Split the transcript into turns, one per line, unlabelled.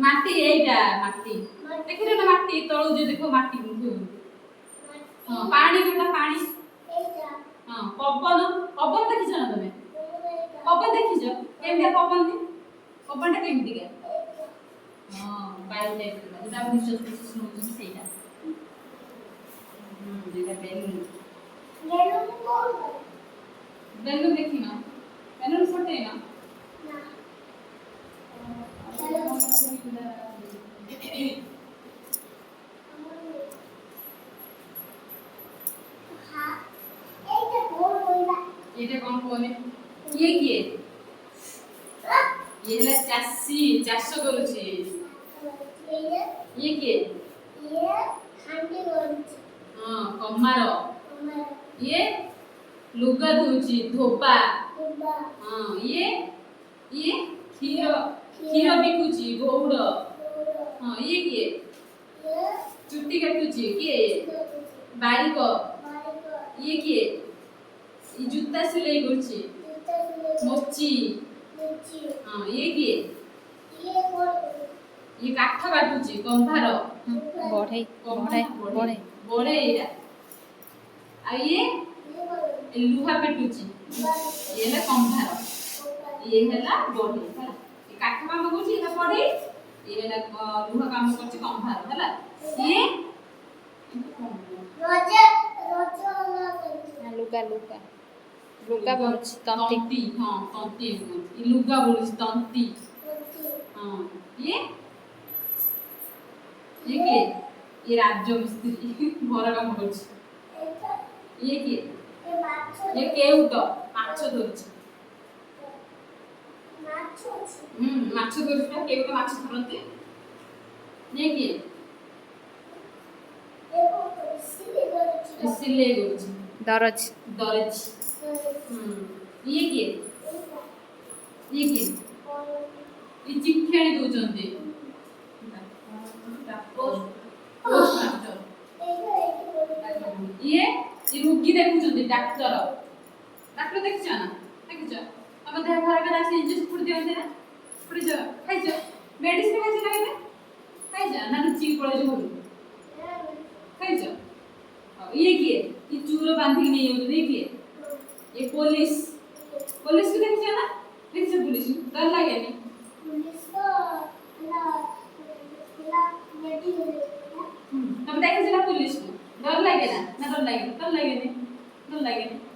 মাটি এইটা মাটি ଦେଖିଲେ ନା ମାଟି ତଳୁ ଯେ ଦେଖ ମାଟି ହଁ ପାଣି କୋଉଟା ପାଣି ହଁ ପବନ ପବନ ଦେଖିଛ ନା ତମେ ପବନ ଦେଖିଛ କେମିତିଆ ପବନଟା କେମିତିକା ହଁ ବାୟୁ ଟାଇପର ଯେଟା ନିଶ୍ୱାସ ପ୍ରଶ୍ୱାସ ନଉଛନ୍ତି ସେଇଟା ଯେଟା ବେଲୁନ ଦେଖିନ ବେଲୁନ ଫଟେଇନ ये कौन कौन है ये किए ये है चासी चाष करूची ये किए ये खांडी करूची हां कमारो ये लुगा धोची धोपा हां ये खीर खीर बिकुची गौड़ हां ये किए चुट्टी काटुची किए बारीक ये किए ये जूता सिलाई करची मोची हां ये किए ये काठ काटुची कंभार
बढ़े बढ़े बढ़े
बढ़े एरा आ ये लुहा पेटुची ये है कंभार ये हैला बढ़े हैला ये काठ काम करची ये बढ़े ये हैला लुहा काम करची कंभार हैला ये
लुगा लुगा लुगा बोलछ तंती
हां तंती ये लुगा बोलछ तंती हां ये के ये राज्य मिस्त्री घर काम करछ ये के ये केउट माछ धरछ माछ धरछ केउट माछ धरते ये के सिले करछ
दरज
दरज ये के ये चिट्ठी दउचंते पोस्ट मास्टर ये रोगी देखुचंते डॉक्टर डॉक्टर देखछ ना देखछ अब देह खराब है से इंजेक्शन फुट दियते ना फुट जा खाइ जा मेडिसिन खाइ जा लागे खाइ जा ना रुचि पड़े जो खाइ जा ये किए ये चूरो बांधी नहीं हो देखिए ये पुलिस पुलिस को देखिए ना देखिए पुलिस डर लगे नहीं पुलिस को ना बेटी तब देखिए ना पुलिस को डर लगे ना डर लगे नहीं डर लगे नहीं